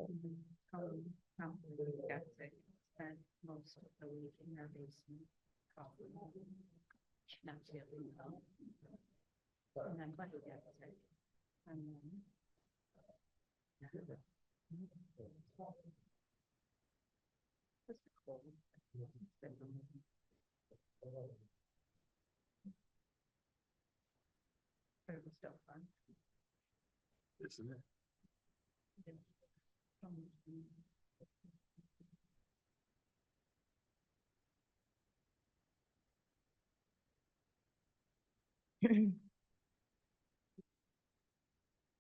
Probably got to spend most of the week in their basement, probably not feeling well. And I'm glad we got sick. It's cold. But it was still fun. Isn't it?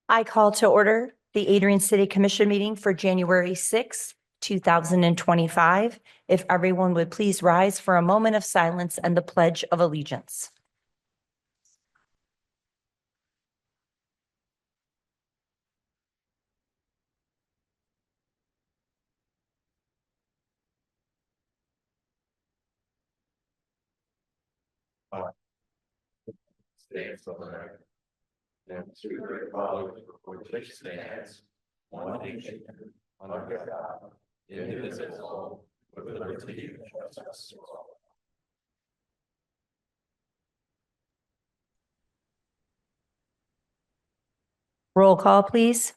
I call to order the Adrian City Commission meeting for January 6th, 2025. If everyone would please rise for a moment of silence and the Pledge of Allegiance. States of America, and to the republic for which it stands, one nation, under God, indivisible, with liberty and justice for all. Roll call, please.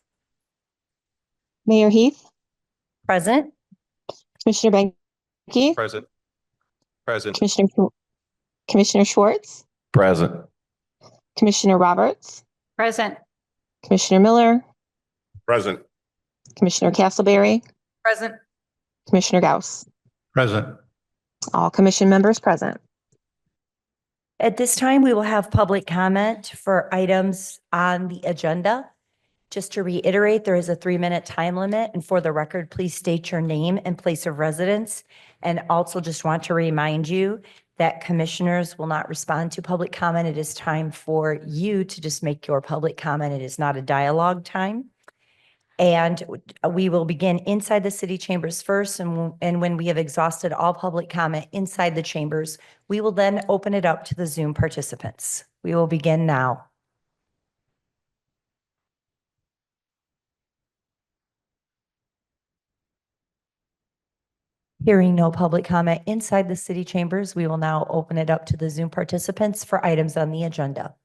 Mayor Heath, Present. Commissioner Banky, Present. Present. Commissioner Schwartz, Present. Commissioner Roberts, Present. Commissioner Miller, Present. Commissioner Castleberry, Present. Commissioner Gauss. Present. All commission members present. At this time, we will have public comment for items on the agenda. Just to reiterate, there is a 3-minute time limit, and for the record, please state your name and place of residence. And also just want to remind you that commissioners will not respond to public comment. It is time for you to just make your public comment. It is not a dialogue time. And we will begin inside the city chambers first, and when we have exhausted all public comment inside the chambers, we will then open it up to the Zoom participants. We will begin now. Hearing no public comment inside the city chambers, we will now open it up to the Zoom participants for items on the agenda.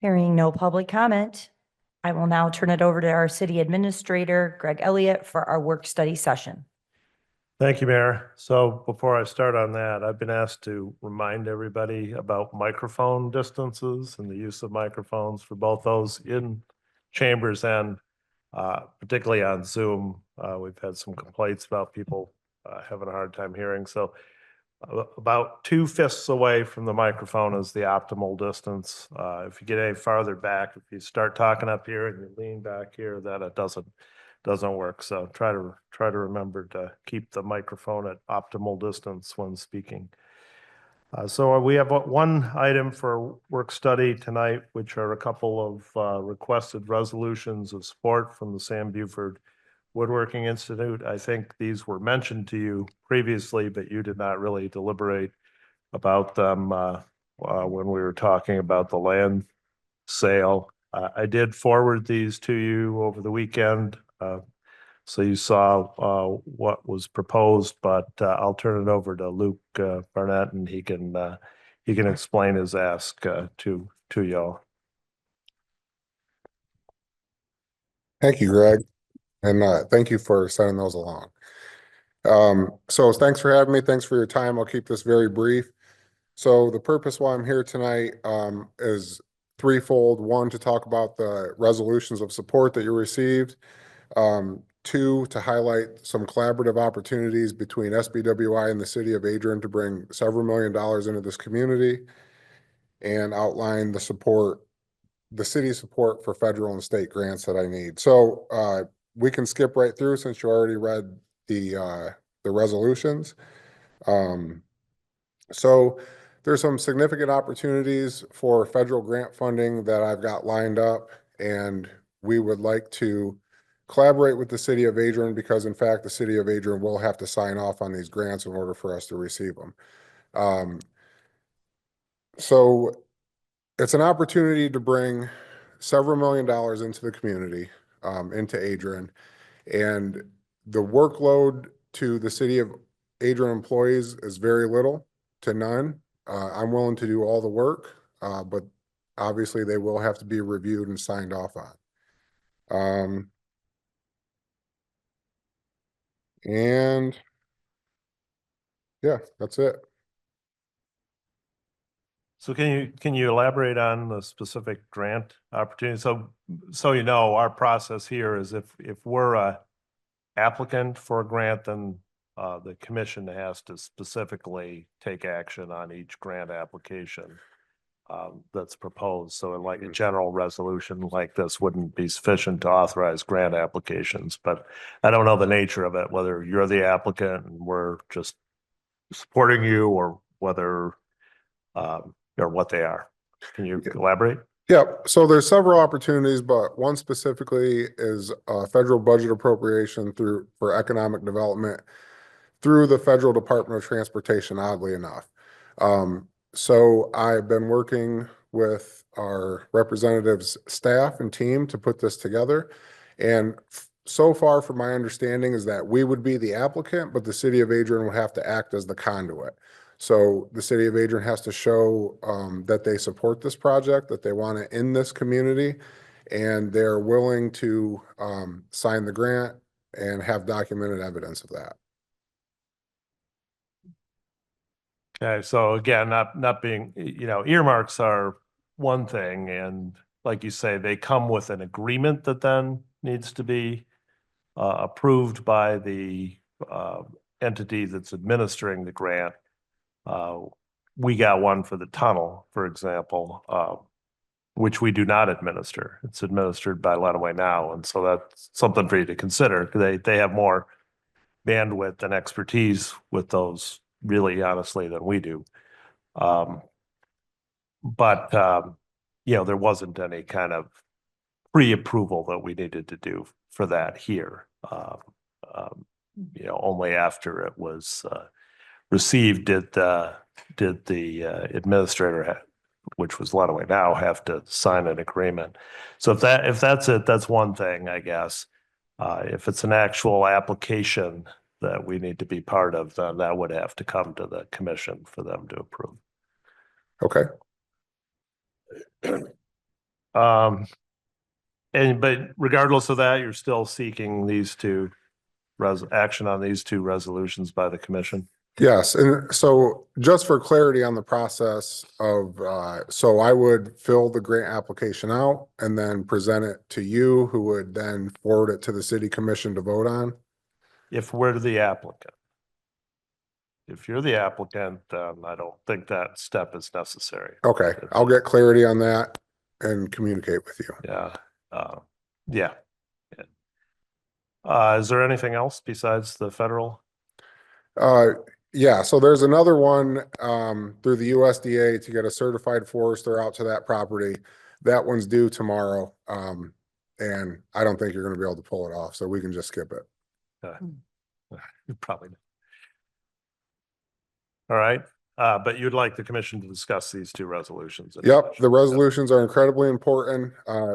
Hearing no public comment, I will now turn it over to our city administrator, Greg Elliott, for our work study session. Thank you, Mayor. So before I start on that, I've been asked to remind everybody about microphone distances and the use of microphones for both those in chambers and particularly on Zoom. We've had some complaints about people having a hard time hearing. So about 2/5 away from the microphone is the optimal distance. If you get any farther back, if you start talking up here and you lean back here, then it doesn't work. So try to remember to keep the microphone at optimal distance when speaking. So we have one item for work study tonight, which are a couple of requested resolutions of support from the Sam Buford Woodworking Institute. I think these were mentioned to you previously, but you did not really deliberate about them when we were talking about the land sale. I did forward these to you over the weekend, so you saw what was proposed, but I'll turn it over to Luke Barnett, and he can explain his ask to y'all. Thank you, Greg, and thank you for sending those along. So thanks for having me. Thanks for your time. I'll keep this very brief. So the purpose why I'm here tonight is threefold. One, to talk about the resolutions of support that you received. Two, to highlight some collaborative opportunities between SBWI and the city of Adrian to bring several $1 million into this community, and outline the support, the city's support for federal and state grants that I need. So we can skip right through since you already read the resolutions. So there's some significant opportunities for federal grant funding that I've got lined up, and we would like to collaborate with the city of Adrian because, in fact, the city of Adrian will have to sign off on these grants in order for us to receive them. So it's an opportunity to bring several $1 million into the community, into Adrian. And the workload to the city of Adrian employees is very little to none. I'm willing to do all the work, but obviously they will have to be reviewed and signed off on. And yeah, that's it. So can you elaborate on the specific grant opportunity? So you know, our process here is if we're a applicant for a grant, then the commission has to specifically take action on each grant application that's proposed. So like a general resolution like this wouldn't be sufficient to authorize grant applications, but I don't know the nature of it, whether you're the applicant and we're just supporting you, or whether or what they are. Can you elaborate? Yep. So there's several opportunities, but one specifically is federal budget appropriation for economic development through the Federal Department of Transportation, oddly enough. So I've been working with our representatives, staff and team to put this together. And so far, from my understanding, is that we would be the applicant, but the city of Adrian will have to act as the conduit. So the city of Adrian has to show that they support this project, that they want it in this community, and they're willing to sign the grant and have documented evidence of that. Okay, so again, not being, earmarks are one thing, and like you say, they come with an agreement that then needs to be approved by the entity that's administering the grant. We got one for the tunnel, for example, which we do not administer. It's administered by Lenawee Now, and so that's something for you to consider. They have more bandwidth and expertise with those, really honestly, than we do. But there wasn't any kind of pre-approval that we needed to do for that here. Only after it was received did the administrator, which was Lenawee Now, have to sign an agreement. So if that's it, that's one thing, I guess. If it's an actual application that we need to be part of, then that would have to come to the commission for them to approve. Okay. But regardless of that, you're still seeking these two action on these two resolutions by the commission? Yes, and so just for clarity on the process of, so I would fill the grant application out and then present it to you, who would then forward it to the city commission to vote on? If we're the applicant. If you're the applicant, I don't think that step is necessary. Okay, I'll get clarity on that and communicate with you. Yeah. Yeah. Is there anything else besides the federal? Yeah, so there's another one through the USDA to get a certified forester out to that property. That one's due tomorrow. And I don't think you're going to be able to pull it off, so we can just skip it. Probably not. All right. But you'd like the commission to discuss these two resolutions? Yep, the resolutions are incredibly important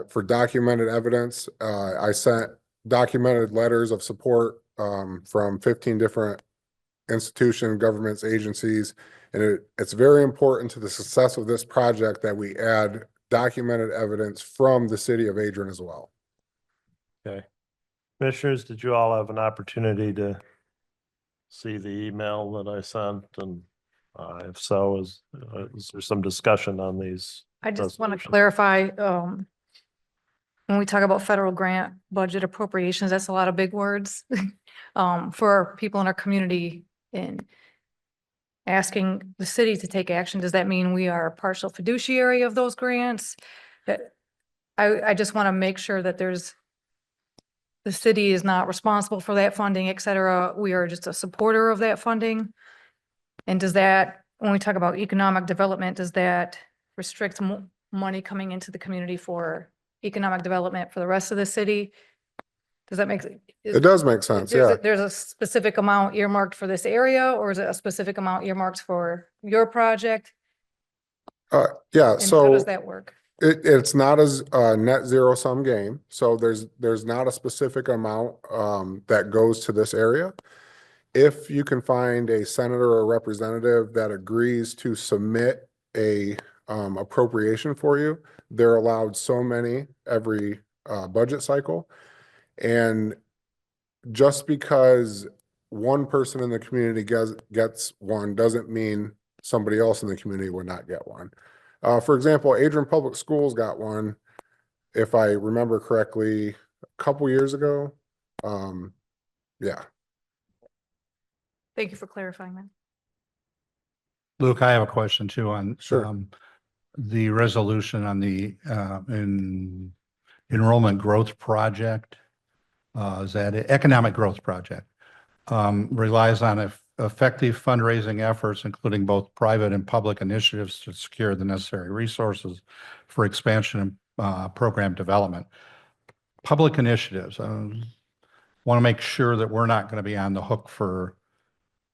for documented evidence. I sent documented letters of support from 15 different institutions, governments, agencies, and it's very important to the success of this project that we add documented evidence from the city of Adrian as well. Okay. Commissioners, did you all have an opportunity to see the email that I sent? And if so, is there some discussion on these? I just want to resolutions? clarify, when we talk about federal grant budget appropriations, that's a lot of big words for people in our community. And asking the city to take action, does that mean we are a partial fiduciary of those grants? I just want to make sure that the city is not responsible for that funding, et cetera. We are just a supporter of that funding. And does that, when we talk about economic development, does that restrict money coming into the community for economic development for the rest of the city? Does that make? It does make sense, yeah. There's a specific amount earmarked for this area, or is it a specific amount earmarked for your project? Yeah, And how does so that work? it's not as a net zero sum game. So there's not a specific amount that goes to this area. If you can find a senator or representative that agrees to submit a appropriation for you, they're allowed so many every budget cycle. And just because one person in the community gets one doesn't mean somebody else in the community would not get one. For example, Adrian Public Schools got one, if I remember correctly, a couple years ago. Yeah. Thank you for clarifying that. Luke, I have a question too on Sure. the resolution on the enrollment growth project. Is that economic growth project? Relies on effective fundraising efforts, including both private and public initiatives to secure the necessary resources for expansion and program development. Public initiatives, want to make sure that we're not going to be on the hook for,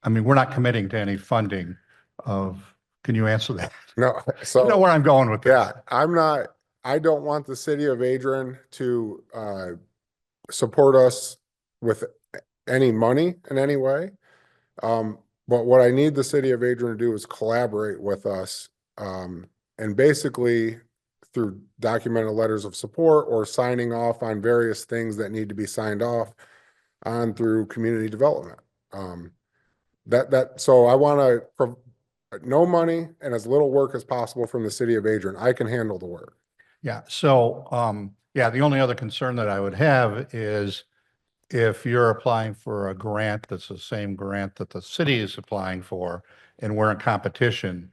I mean, we're not committing to any funding of, can you answer that? No, You so. know where I'm going with this? Yeah, I don't want the city of Adrian to support us with any money in any way. But what I need the city of Adrian to do is collaborate with us. And basically through documented letters of support or signing off on various things that need to be signed off on through community development. So I want to no money and as little work as possible from the city of Adrian. I can handle the work. Yeah, so, yeah, the only other concern that I would have is if you're applying for a grant that's the same grant that the city is applying for, and we're in competition,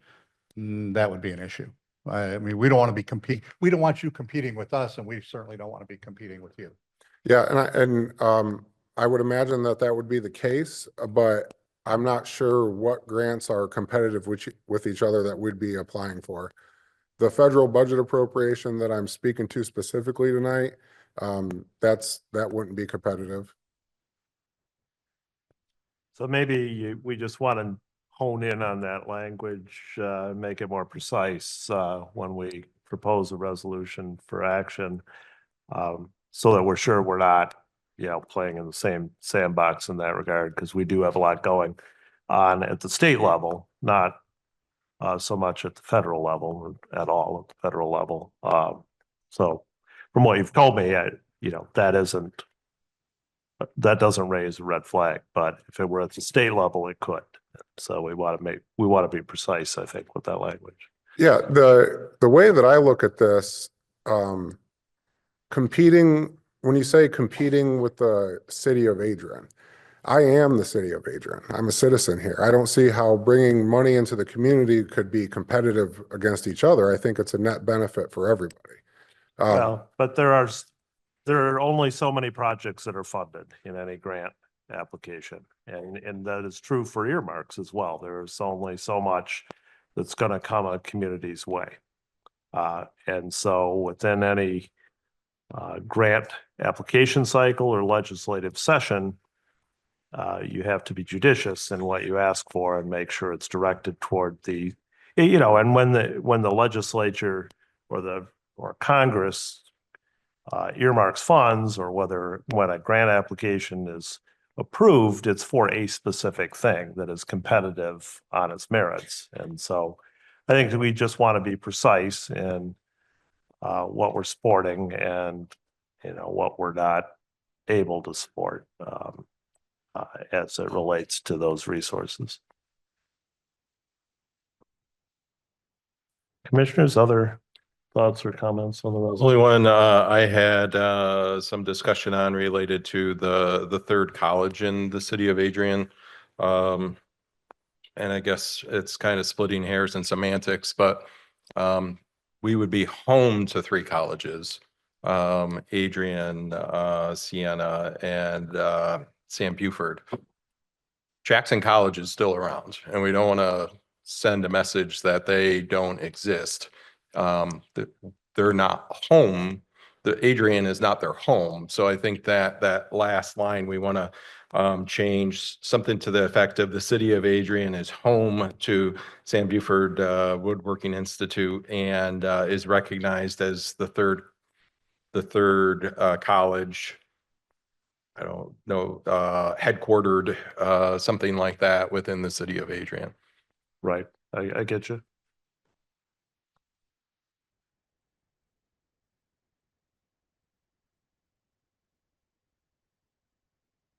that would be an issue. I mean, we don't want to be we don't want you competing with us, and we certainly don't want to be competing with you. Yeah, I would imagine that would be the case, but I'm not sure what grants are competitive with each other that we'd be applying for. The federal budget appropriation that I'm speaking to specifically tonight, that wouldn't be competitive. So maybe we just want to hone in on that language, make it more precise when we propose a resolution for action, so that we're sure we're not, playing in the same sandbox in that regard, because we do have a lot going on at the state level, not so much at the federal level, at all at the federal level. So from what you've told me, that doesn't raise a red flag, but if it were at the state level, it could. So we want to be precise, I think, with that language. Yeah, the way that I look at this, when you say competing with the city of Adrian, I am the city of Adrian. I'm a citizen here. I don't see how bringing money into the community could be competitive against each other. I think it's a net benefit for everybody. Well, but there are only so many projects that are funded in any grant application. And that is true for earmarks as well. There's only so much that's going to come a community's way. And so within any grant application cycle or legislative session, you have to be judicious in what you ask for and make sure it's directed toward and when the legislature or Congress earmarks funds, or when a grant application is approved, it's for a specific thing that is competitive on its merits. And so I think that we just want to be precise in what we're supporting and, what we're not able to support as it relates to those resources. Commissioners, other thoughts or comments on the resolution? Only one I had some discussion on related to the third college in the city of Adrian. And I guess it's kind of splitting hairs and semantics, but we would be home to three colleges, Adrian, Siena, and Sam Buford. Jackson College is still around, and we don't want to send a message that they don't exist. They're not home, the Adrian is not their home. So I think that that last line, we want to change something to the effect of the city of Adrian is home to Sam Buford Woodworking Institute and is recognized as the third college. I don't know, headquartered, something like that within the city of Adrian. Right. I get you.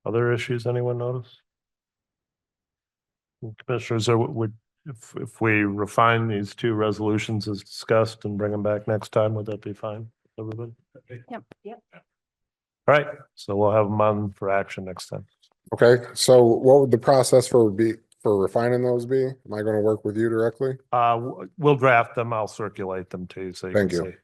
Other issues anyone notice? Commissioners, if we refine these two resolutions as discussed and bring them back next time, would that be fine, everybody? Yep. All right, so we'll have them on for action next time. Okay, so what would the process for refining those be? Am I gonna work with you directly? We'll draft them. I'll circulate them to you so you can Thank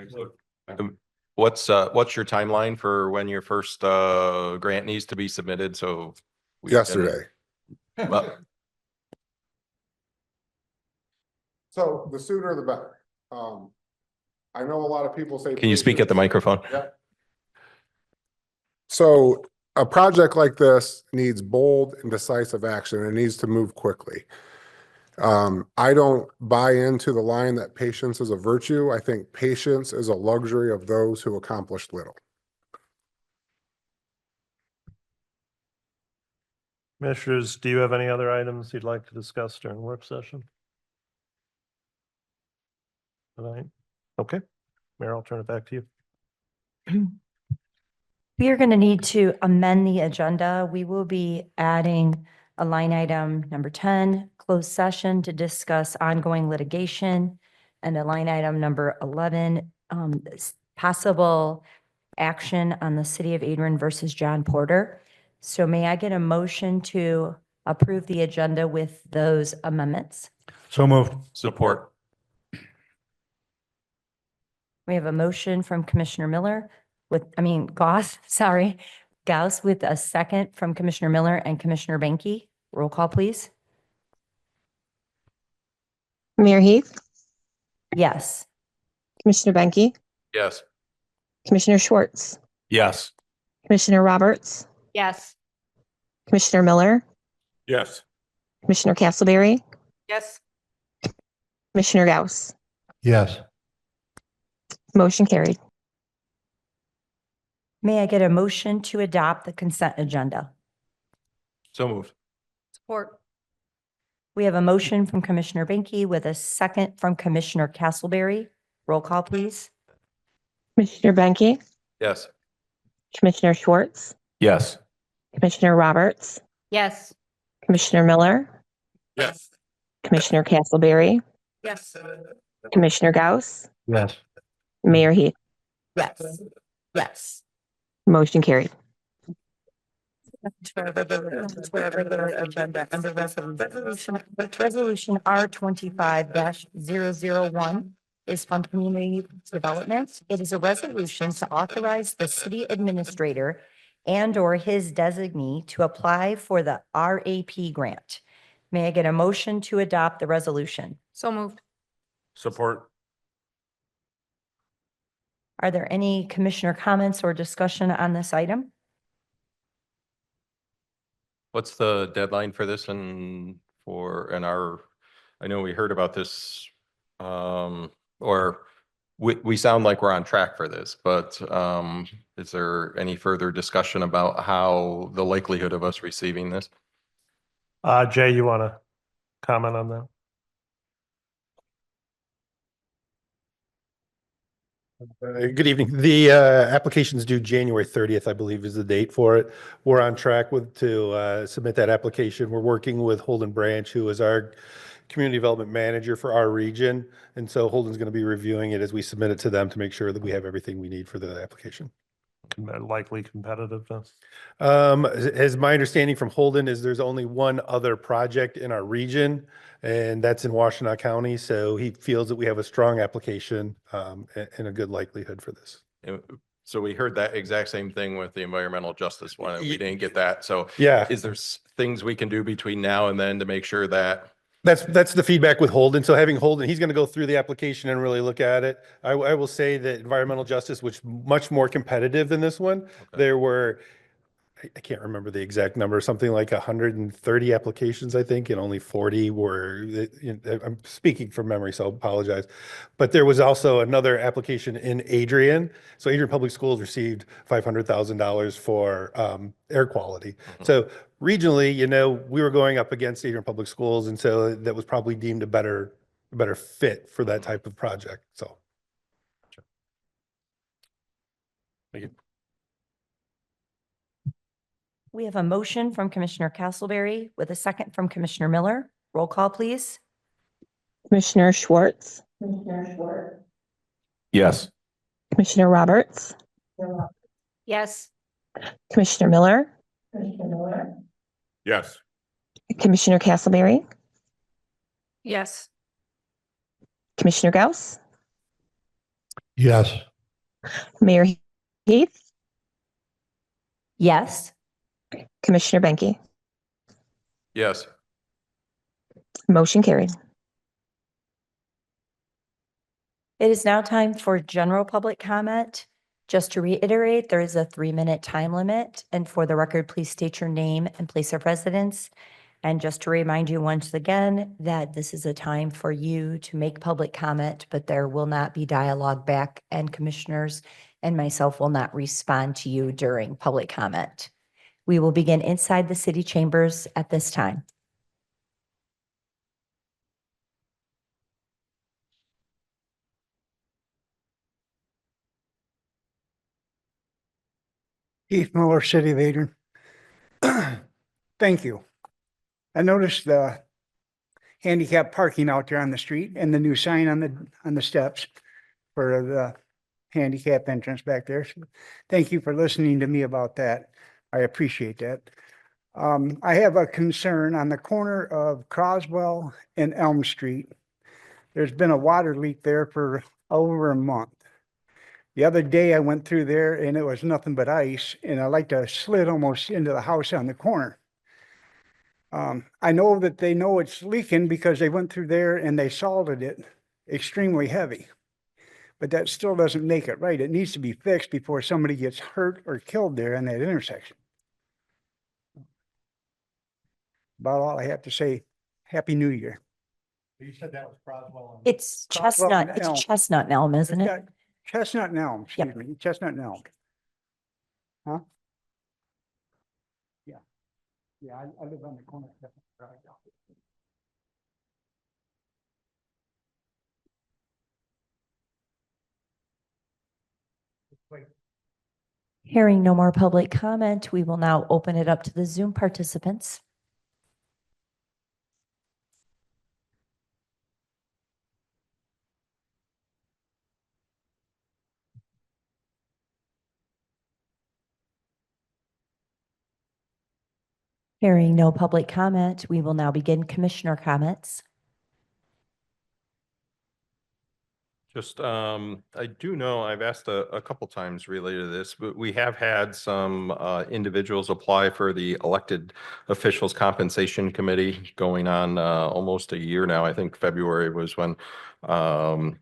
you. see. What's your timeline for when your first grant needs to be submitted? So we can- Yesterday. Well, So the sooner the better. I know a lot of people say. can you speak at the microphone? Yeah. So a project like this needs bold and decisive action. It needs to move quickly. I don't buy into the line that patience is a virtue. I think patience is a luxury of those who accomplish little. Commissioners, do you have any other items you'd like to discuss during work session? All right. Okay. Mayor, I'll turn it back to you. We are going to need to amend the agenda. We will be adding a line item number 10, closed session to discuss ongoing litigation, and a line item number 11, possible action on the City of Adrian versus John Porter. So may I get a motion to approve the agenda with those amendments? So moved. Support. We have a motion from Commissioner Miller Gauss, Gauss, with a second from Commissioner Miller and Commissioner Banky. Roll call, please. Mayor Heath, Yes. Commissioner Benke, Yes. Commissioner Schwartz, Yes. Commissioner Roberts, Yes. Commissioner Miller, Yes. Commissioner Castleberry, Yes. Commissioner Gauss. Yes. Motion carried. May I get a motion to adopt the consent agenda? So moved. Support. We have a motion from Commissioner Banky with a second from Commissioner Castleberry. Roll call, please. Commissioner Benke, Yes. Commissioner Schwartz, Yes. Commissioner Roberts, Yes. Commissioner Miller, Yes. Commissioner Castleberry, Yes. Commissioner Gauss, Yes. Mayor Heath. Yes. Yes. Motion carried. Agenda under resolution R25-001 is from Community Development. It is a resolution to authorize the city administrator and/or his designee to apply for the RAP grant. May I get a motion to adopt the resolution? So moved. Support. Are there any commissioner comments or discussion on this item? What's the deadline for this and I know we heard about this, or we sound like we're on track for this, but is there any further discussion about how the likelihood of us receiving this? Jay, you want to comment on that? Good evening. The application's due January 30th, I believe is the date for it. We're on track to submit that application. We're working with Holden Branch, who is our community development manager for our region. And so Holden's going to be reviewing it as we submit it to them to make sure that we have everything we need for the application. Likely competitiveness. As my understanding from Holden is there's only one other project in our region, and that's in Washtenaw County. So he feels that we have a strong application and a good likelihood for this. So we heard that exact same thing with the environmental justice one. We didn't get that. So Yeah. is there things we can do between now and then to make sure that That's the feedback with Holden. So having Holden, he's going to go through the application and really look at it. I will say that environmental justice, which much more competitive than this one. There were, I can't remember the exact number, something like 130 applications, I think, and only 40 were, I'm speaking from memory, so I apologize. But there was also another application in Adrian. So Adrian Public Schools received $500,000 for air quality. So regionally, we were going up against Adrian Public Schools, and so that was probably deemed a better fit for that type of project. So. Thank you. We have a motion from Commissioner Castleberry with a second from Commissioner Miller. Roll call, please. Commissioner Schwartz, Yes. Commissioner Roberts, Yes. Commissioner Miller, Yes. Commissioner Castleberry, Yes. Commissioner Gauss, Yes. Mayor Heath, Yes. Commissioner Benke. Yes. Motion carried. It is now time for general public comment. Just to reiterate, there is a 3-minute time limit. And for the record, please state your name and place of residence. And just to remind you once again that this is a time for you to make public comment, but there will not be dialogue back, and commissioners and myself will not respond to you during public comment. We will begin inside the city chambers at this time. Keith Miller, City of Adrian. Thank you. I noticed the handicap parking out there on the street and the new sign on the steps for the handicap entrance back there. So thank you for listening to me about that. I appreciate that. I have a concern on the corner of Croswell and Elm Street. There's been a water leak there for over a month. The other day I went through there and it was nothing but ice, and I like to slid almost into the house on the corner. I know that they know it's leaking because they went through there and they salted it extremely heavy. But that still doesn't make it right. It needs to be fixed before somebody gets hurt or killed there in that intersection. About all I have to say. Happy New Year. You said that was Croswell. It's Croswell Chestnut, and Elm. it's Chestnut and Elm, isn't It's it? got Chestnut and Elm, Yep. excuse me, Chestnut and Elm. Huh? Yeah. Yeah, I live on the corner. of Chestnut Drive. Hearing no more public comment, we will now open it up to the Zoom participants. Hearing no public comment, we will now begin commissioner comments. Just, I do know I've asked a couple times related to this, but we have had some individuals apply for the elected officials compensation committee going on almost a year now. I think February was when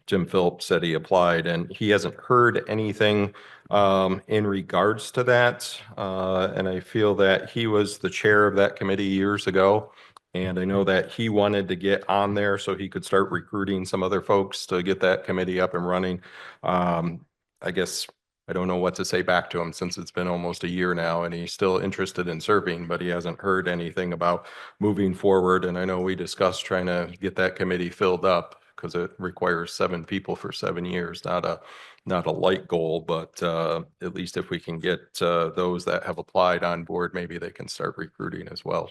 Jim Phillips said he applied, and he hasn't heard anything in regards to that. And I feel that he was the chair of that committee years ago. And I know that he wanted to get on there so he could start recruiting some other folks to get that committee up and running. I guess I don't know what to say back to him since it's been almost a year now and he's still interested in serving, but he hasn't heard anything about moving forward. And I know we discussed trying to get that committee filled up because it requires 7 people for 7 years, not a light goal, but at least if we can get those that have applied on board, maybe they can start recruiting as well.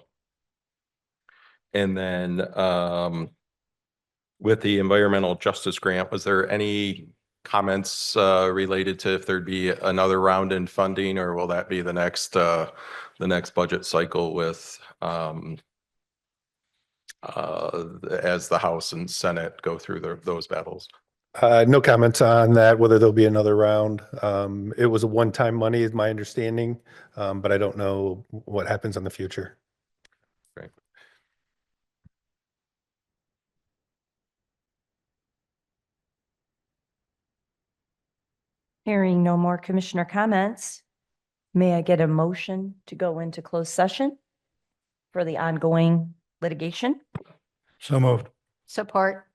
And then with the environmental justice grant, was there any comments related to if there'd be another round in funding, or will that be the next budget cycle with as the House and Senate go through those battles? No comments on that, whether there'll be another round. It was a one-time money is my understanding, but I don't know what happens in the future. Great. Hearing no more commissioner comments, may I get a motion to go into closed session for the ongoing litigation? So moved. Support.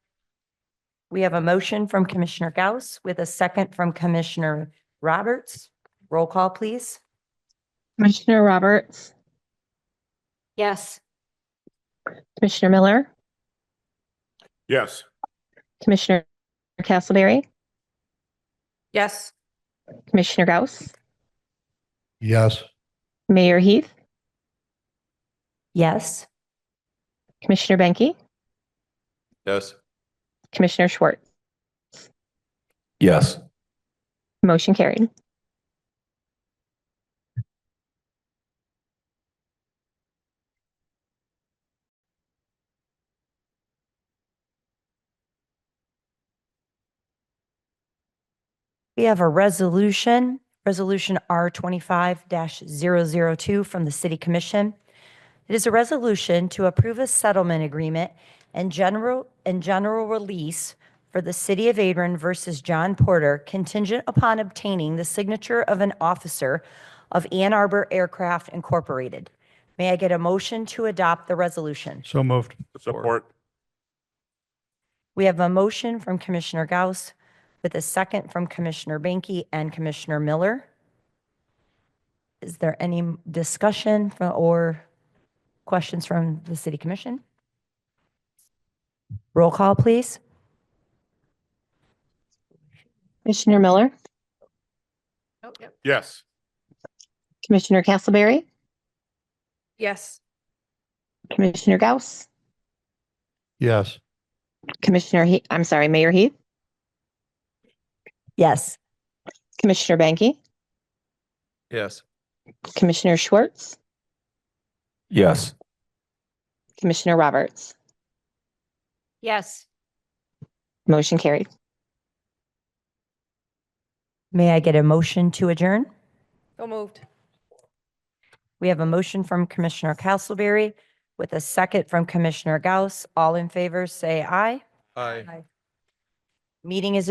We have a motion from Commissioner Gauss with a second from Commissioner Roberts. Roll call, please. Commissioner Roberts, Yes. Commissioner Miller, Yes. Commissioner Castleberry, Yes. Commissioner Gauss, Yes. Mayor Heath, Yes. Commissioner Benke, Yes. Commissioner Schwartz. Yes. Motion carried. We have a resolution R 25-002 from the City Commission. It is a resolution to approve a settlement agreement and general release for the City of Adrian versus John Porter contingent upon obtaining the signature of an officer of Ann Arbor Aircraft Incorporated. May I get a motion to adopt the resolution? So moved. Support. We have a motion from Commissioner Gauss with a second from Commissioner Benke and Commissioner Miller. Is there any discussion or questions from the City Commission? Roll call, please. Commissioner Miller, Oh, yep. Yes. Commissioner Castleberry, Yes. Commissioner Gauss, Yes. Mayor Heath, Yes. Commissioner Benke, Yes. Commissioner Schwartz, Yes. Commissioner Roberts. Yes. Motion carried. May I get a motion to adjourn? So moved. We have a motion from Commissioner Castleberry with a second from Commissioner Gauss. All in favor, say aye. Aye. Meeting is